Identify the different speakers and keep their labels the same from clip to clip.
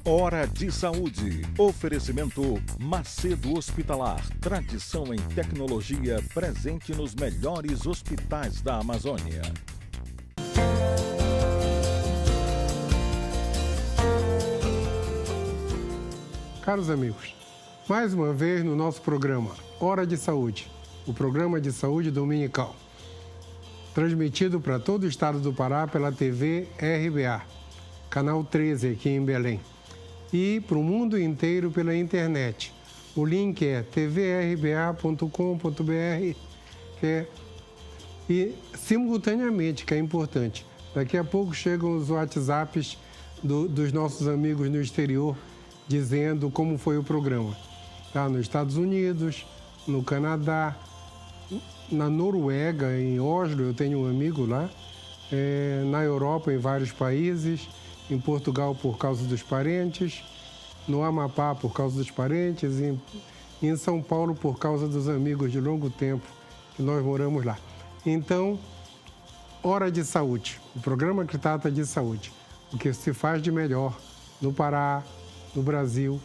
Speaker 1: Hora de Saúde. Oferecimento Macedo Hospitalar. Tradição em tecnologia presente nos melhores hospitais da Amazônia.
Speaker 2: Caros amigos, mais uma vez no nosso programa Hora de Saúde, o programa de saúde dominical, transmitido para todo o estado do Pará pela TV RBA, canal 13 aqui em Belém, e para o mundo inteiro pela internet. O link é tvrba.com.br e simultaneamente, que é importante, daqui a pouco chegam os WhatsApps dos nossos amigos no exterior dizendo como foi o programa. Tá? Nos Estados Unidos, no Canadá, na Noruega, em Oslo, eu tenho um amigo lá, na Europa, em vários países, em Portugal por causa dos parentes, no Amapá por causa dos parentes, e em São Paulo por causa dos amigos de longo tempo que nós moramos lá. Então, Hora de Saúde, o programa que trata de saúde, o que se faz de melhor no Pará, no Brasil,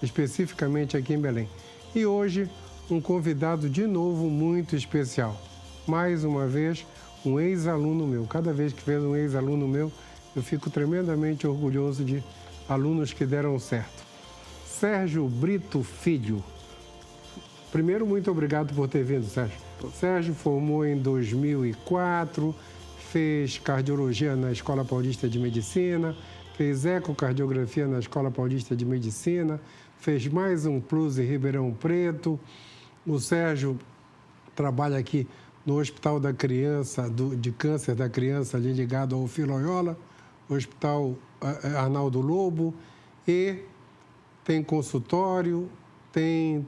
Speaker 2: especificamente aqui em Belém. E hoje, um convidado de novo muito especial. Mais uma vez, um ex-aluno meu. Cada vez que vejo um ex-aluno meu, eu fico tremendamente orgulhoso de alunos que deram certo. Sérgio Brito Filho. Primeiro, muito obrigado por ter vindo, Sérgio. Sérgio formou em 2004, fez cardiologia na Escola Paulista de Medicina, fez ecocardiografia na Escola Paulista de Medicina, fez mais um plus em Ribeirão Preto. O Sérgio trabalha aqui no Hospital da Criança, de Câncer da Criança, ali ligado ao Filoiola, Hospital Arnaldo Lobo, e tem consultório,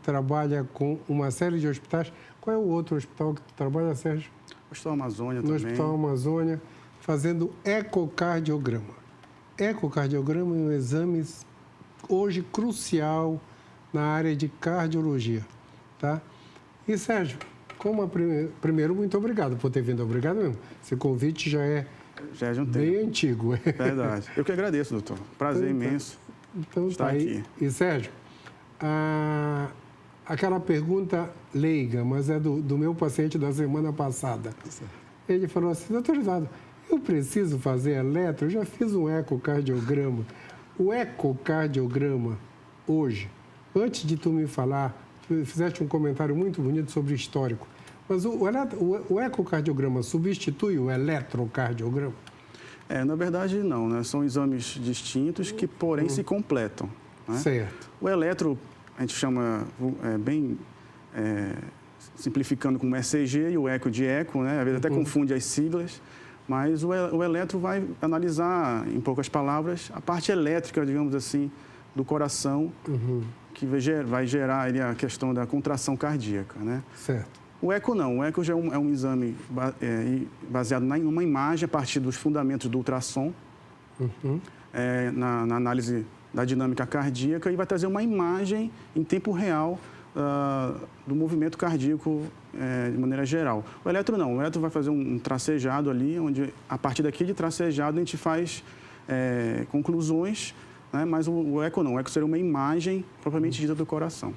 Speaker 2: trabalha com uma série de hospitais. Qual é o outro hospital que tu trabalha, Sérgio?
Speaker 3: Hospital Amazônia
Speaker 2: no
Speaker 3: também.
Speaker 2: No Hospital Amazônia, fazendo ecocardiograma. Ecocardiograma é um exame hoje crucial na área de cardiologia, tá? E, Sérgio, primeiro, muito obrigado por ter vindo. Obrigado mesmo. Esse convite já é
Speaker 3: de um
Speaker 2: bem
Speaker 3: tempo.
Speaker 2: antigo.
Speaker 3: Verdade. Eu que agradeço, doutor. Prazer imenso estar aqui.
Speaker 2: E, Sérgio, aquela pergunta leiga, mas é do meu paciente da semana passada. Ele falou assim: doutor Eduardo, eu preciso fazer eletro? Eu já fiz um ecocardiograma. O ecocardiograma, hoje, antes de tu me falar, tu fizeste um comentário muito bonito sobre o histórico, mas o ecocardiograma substitui o eletrocardiograma?
Speaker 3: Na verdade, não, né? São exames distintos que, porém, se completam. Né?
Speaker 2: Certo.
Speaker 3: O eletro, a gente chama, simplificando como ECG, e o eco de eco, né? Às vezes até confunde as siglas, mas o eletro vai analisar, em poucas palavras, a parte elétrica, digamos assim, do coração, que vai gerar ali a questão da contração cardíaca, né?
Speaker 2: Certo.
Speaker 3: O eco não. O eco já é um exame baseado em uma imagem a partir dos fundamentos do ultrassom, na análise da dinâmica cardíaca, e vai trazer uma imagem em tempo real do movimento cardíaco de maneira geral. O eletro não. O eletro vai fazer um tracejado ali, onde a partir daqui de tracejado a gente faz conclusões, né? Mas o eco não. O eco seria uma imagem propriamente dita do coração.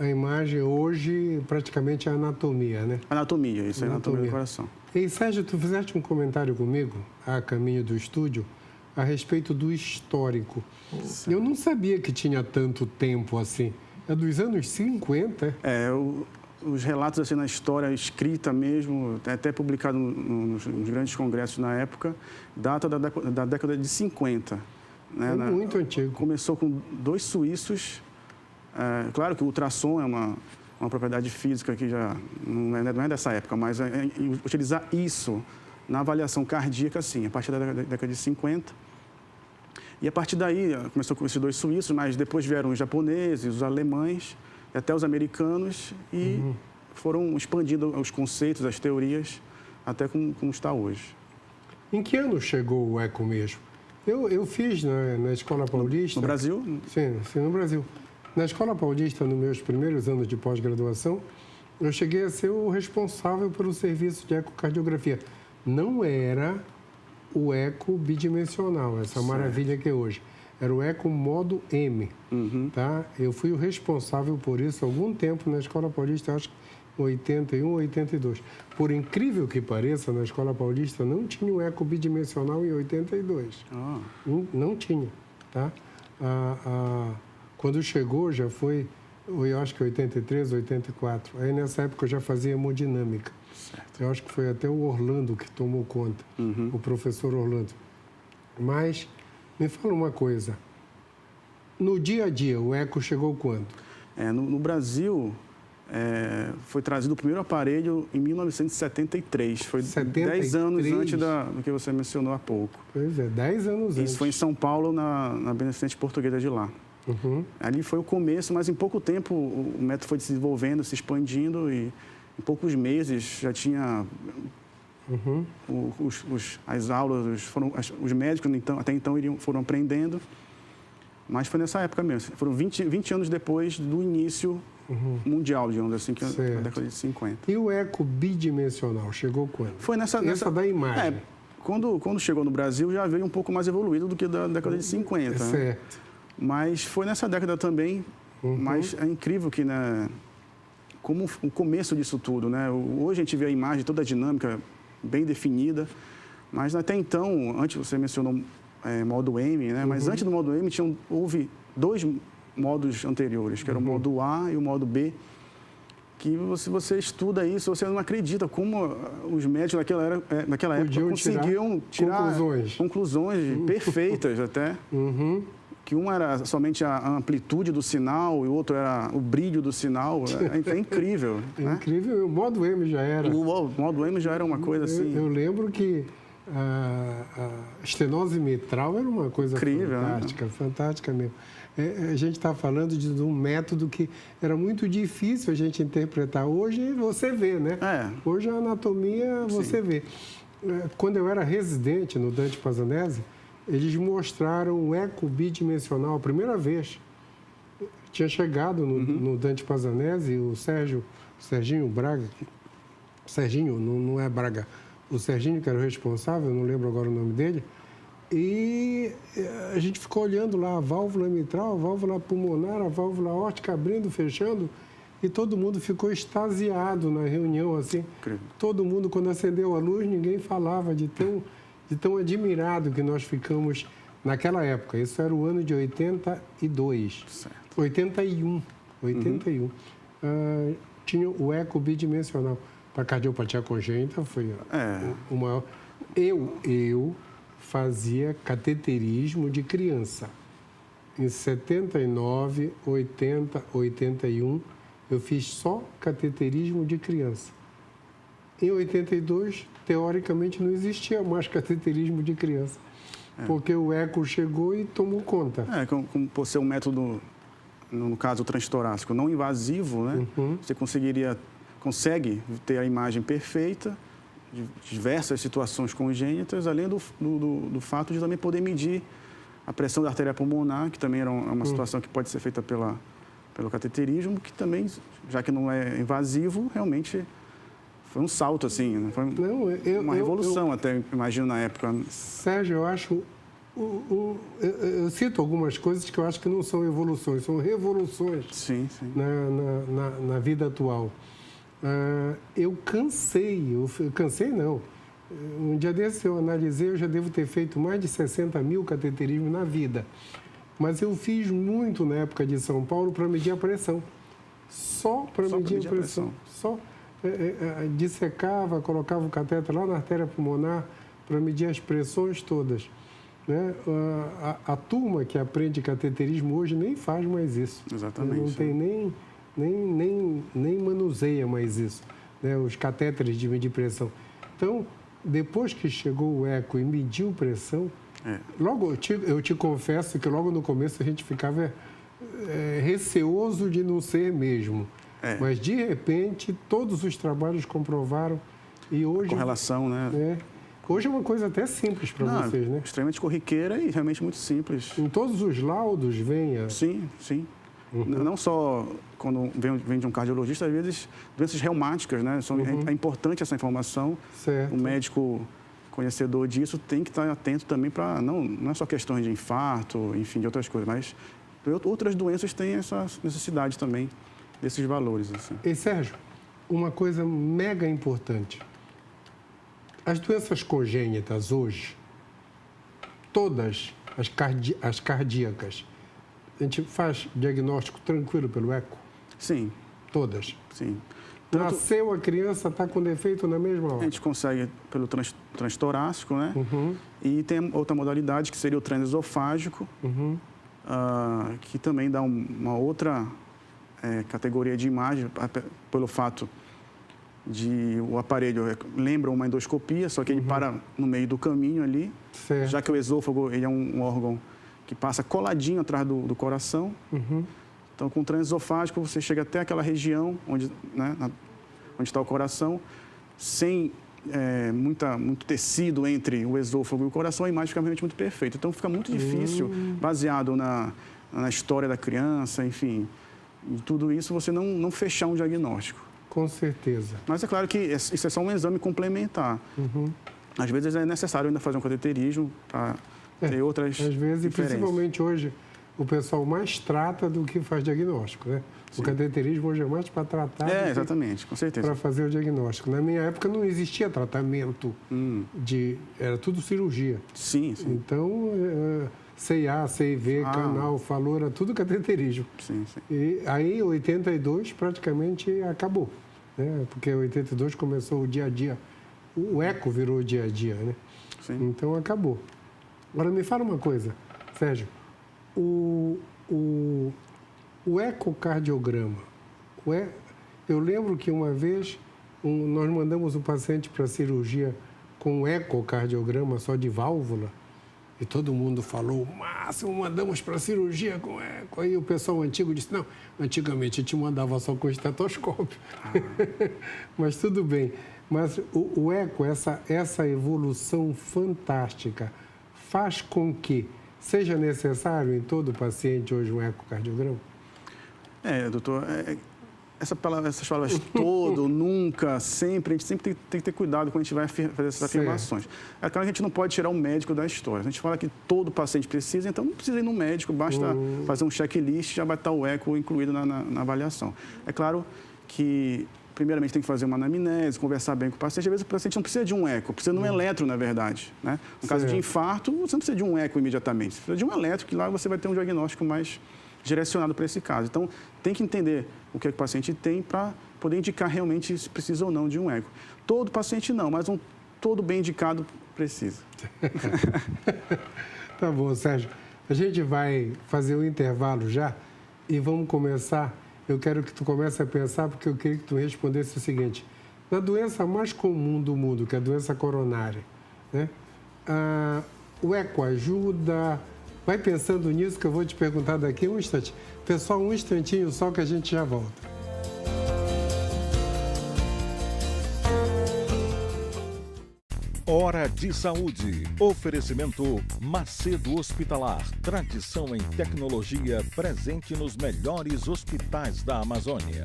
Speaker 2: A imagem hoje praticamente é anatomia, né?
Speaker 3: Anatomia, isso é anatomia do coração.
Speaker 2: E, Sérgio, tu fizeste um comentário comigo, a caminho do estúdio, a respeito do histórico. Certo. Eu não sabia que tinha tanto tempo assim. É dos anos 50?
Speaker 3: Os relatos assim na história escrita mesmo, até publicado nos grandes congressos na época, data da década de 50. Né?
Speaker 2: É muito antigo.
Speaker 3: Começou com 2 suíços. Claro que o ultrassom é uma propriedade física que já não é dessa época, mas utilizar isso na avaliação cardíaca, sim, a partir da década de 50. E a partir daí, começou com esses 2 suíços, mas depois vieram os japoneses, os alemães, e até os americanos, e foram expandindo os conceitos, as teorias, até como está hoje.
Speaker 2: Em que ano chegou o eco mesmo? Eu fiz na Escola Paulista...
Speaker 3: No Brasil?
Speaker 2: Sim, no Brasil. Na Escola Paulista, nos meus primeiros anos de pós-graduação, eu cheguei a ser o responsável pelo serviço de ecocardiografia. Não era o eco bidimensional, essa maravilha que é hoje. era o Eco Modo M.
Speaker 3: Uhum.
Speaker 2: Tá? Eu fui o responsável por isso há algum tempo na Escola Paulista, acho que em 81, 82. Por incrível que pareça, na Escola Paulista não tinha o eco bidimensional em 82.
Speaker 3: Ah.
Speaker 2: Não tinha. Tá? Quando chegou, já foi, eu acho que 83, 84. Aí nessa época eu já fazia hemodinâmica.
Speaker 3: Certo.
Speaker 2: Eu acho que foi até o Orlando que tomou conta, o professor Orlando. Mas me fala uma coisa. No dia a dia, o eco chegou quando?
Speaker 3: No Brasil, foi trazido o primeiro aparelho em 1973. Foi 10 anos antes do que você mencionou há pouco.
Speaker 2: Pois é, 10 anos antes.
Speaker 3: Isso foi em São Paulo, na Beneficente Portuguesa de lá.
Speaker 2: Uhum.
Speaker 3: Ali foi o começo, mas em pouco tempo o método foi se desenvolvendo, se expandindo e em poucos meses já tinha as aulas, os médicos até então foram aprendendo. Mas foi nessa época mesmo. Foram 20 anos depois do início mundial, digamos assim, que é na década de 50.
Speaker 2: E o eco bidimensional chegou quando?
Speaker 3: Foi nessa
Speaker 2: da imagem.
Speaker 3: Quando chegou no Brasil já veio um pouco mais evoluído do que da década de 50.
Speaker 2: Certo.
Speaker 3: Né? Mas foi nessa década também. Mas é incrível que, né, como o começo disso tudo, né? Hoje a gente vê a imagem toda dinâmica, bem definida. Mas até então, antes você mencionou modo M, né? Mas antes do modo M houve 2 modos anteriores, que era o modo A e o modo B, que se você estuda isso, você não acredita como os médicos naquela época conseguiam tirar conclusões perfeitas até. Que um era somente a amplitude do sinal e o outro era o brilho do sinal. É incrível.
Speaker 2: É incrível. O modo M já era.
Speaker 3: O modo M já era uma coisa assim.
Speaker 2: Eu lembro que a estenose mitral era uma coisa incrível, fantástica, né? Fantástica mesmo. A gente está falando de um método que era muito difícil a gente interpretar. Hoje você vê, né? Hoje a anatomia você vê. Quando eu era residente no Dante Pazzanese, eles mostraram o eco bidimensional a primeira vez. Tinha chegado no Dante Pazzanese o Serginho Braga. Serginho, não é Braga. O Serginho, que era o responsável, eu não lembro agora o nome dele. E a gente ficou olhando lá a válvula mitral, a válvula pulmonar, a válvula aórtica abrindo, fechando. E todo mundo ficou extasiado na reunião, assim. Incrível. Todo mundo, quando acendeu a luz, ninguém falava de tão admirado que nós ficamos naquela época. Isso era o ano de 82. Certo. 81. Tinha o eco bidimensional. Para cardiopatia congênita foi o maior. Eu fazia cateterismo de criança. Em 79, 80, 81, eu fiz só cateterismo de criança. Em 82, teoricamente, não existia mais cateterismo de criança, porque o eco chegou e tomou conta.
Speaker 3: Como por ser um método, no caso transtorácico, não invasivo, né? Você consegue ter a imagem perfeita de diversas situações congênitas, além do fato de também poder medir a pressão da artéria pulmonar, que também era uma situação que pode ser feita pelo cateterismo, que também, já que não é invasivo, realmente foi um salto, assim, né? Foi uma revolução até, imagino, na época.
Speaker 2: Sérgio, eu acho... Eu cito algumas coisas que eu acho que não são evoluções, são revoluções na vida atual. Eu cansei não. Um dia desse eu analisei, eu já devo ter feito mais de 60 mil cateterismos na vida. Mas eu fiz muito na época de São Paulo para medir a pressão. Só para medir a pressão. Só dissecava, colocava o cateter lá na artéria pulmonar para medir as pressões todas. Né? A turma que aprende cateterismo hoje nem faz mais isso.
Speaker 3: Exatamente.
Speaker 2: Não tem nem manuseia mais isso, né? Os catéteres de medir pressão. Então, depois que chegou o eco e mediu pressão, logo eu te confesso que logo no começo a gente ficava receoso de não ser mesmo. Mas, de repente, todos os trabalhos comprovaram e hoje...
Speaker 3: Correlação, né?
Speaker 2: Hoje é uma coisa até simples para vocês, né?
Speaker 3: Extremamente corriqueira e realmente muito simples.
Speaker 2: Em todos os laudos vem
Speaker 3: Sim. Não só quando vem de um cardiologista, às vezes doenças reumáticas, né? É importante essa informação.
Speaker 2: Certo.
Speaker 3: O médico conhecedor disso tem que estar atento também para, não é só questões de infarto, enfim, de outras coisas, mas outras doenças têm essa necessidade também desses valores. Assim.
Speaker 2: E Sérgio, uma coisa mega importante. As doenças congênitas hoje, todas as cardíacas, a gente faz diagnóstico tranquilo pelo eco?
Speaker 3: Sim.
Speaker 2: Todas?
Speaker 3: Sim.
Speaker 2: Nasceu a criança, está com defeito na mesma hora?
Speaker 3: A gente consegue pelo transtorácico, né? E tem outra modalidade, que seria o transesofágico, que também dá uma outra categoria de imagem, pelo fato de o aparelho lembra uma endoscopia, só que ele para no meio do caminho ali,
Speaker 2: certo.
Speaker 3: Já que o esôfago ele é um órgão que passa coladinho atrás do coração. Então, com o transesofágico, você chega até aquela região onde está o coração, sem muito tecido entre o esôfago e o coração, a imagem fica realmente muito perfeita. Então, fica muito difícil, baseado na história da criança, enfim, em tudo isso, você não fechar um diagnóstico.
Speaker 2: Com certeza.
Speaker 3: Mas é claro que isso é só um exame complementar. Às vezes é necessário ainda fazer um cateterismo para ter outras
Speaker 2: às vezes, e
Speaker 3: diferenças.
Speaker 2: principalmente hoje, o pessoal mais trata do que faz diagnóstico, né?
Speaker 3: Sim.
Speaker 2: O cateterismo hoje é mais para tratar
Speaker 3: exatamente, com certeza.
Speaker 2: para fazer o diagnóstico. Na minha época não existia tratamento era tudo cirurgia.
Speaker 3: Sim, sim.
Speaker 2: Então, CIA, CIV, canal, falou, era tudo cateterismo.
Speaker 3: Sim, sim.
Speaker 2: E aí, em 82, praticamente acabou, né? Porque em 82 começou o dia a dia, o eco virou o dia a dia, né?
Speaker 3: Sim.
Speaker 2: Então, acabou. Agora, me fala uma coisa, Sérgio. O ecocardiograma, eu lembro que uma vez nós mandamos um paciente para cirurgia com um ecocardiograma só de válvula e todo mundo falou, máximo, mandamos para cirurgia com eco. Aí o pessoal antigo disse, não, antigamente a gente mandava só com estetoscópio. Mas tudo bem. Mas o eco, essa evolução fantástica, faz com que seja necessário em todo paciente hoje um ecocardiograma?
Speaker 3: Doutor, essas palavras todo, nunca, sempre, a gente sempre tem que ter cuidado quando a gente vai fazer essas afirmações. É claro que a gente não pode tirar o médico da história. A gente fala que todo paciente precisa, então não precisa ir no médico, basta fazer um checklist e já vai estar o eco incluído na avaliação. É claro que, primeiramente, tem que fazer uma anamnese, conversar bem com o paciente. Às vezes o paciente não precisa de um eco, precisa de um eletro, na verdade. Né? No caso de infarto, você não precisa de um eco imediatamente, você precisa de um eletro, que lá você vai ter um diagnóstico mais direcionado para esse caso. Então, tem que entender o que o paciente tem para poder indicar realmente se precisa ou não de um eco. Todo paciente não, mas todo bem indicado precisa.
Speaker 2: Tá bom, Sérgio. A gente vai fazer um intervalo já e vamos começar. Eu quero que tu comece a pensar, porque eu queria que tu respondesse o seguinte. Na doença mais comum do mundo, que é a doença coronária, né? O eco ajuda... Vai pensando nisso que eu vou te perguntar daqui a um instante. Pessoal, um instantinho só que a gente já volta.
Speaker 1: Hora de Saúde. Oferecimento Macedo Hospitalar. Tradição em tecnologia presente nos melhores hospitais da Amazônia.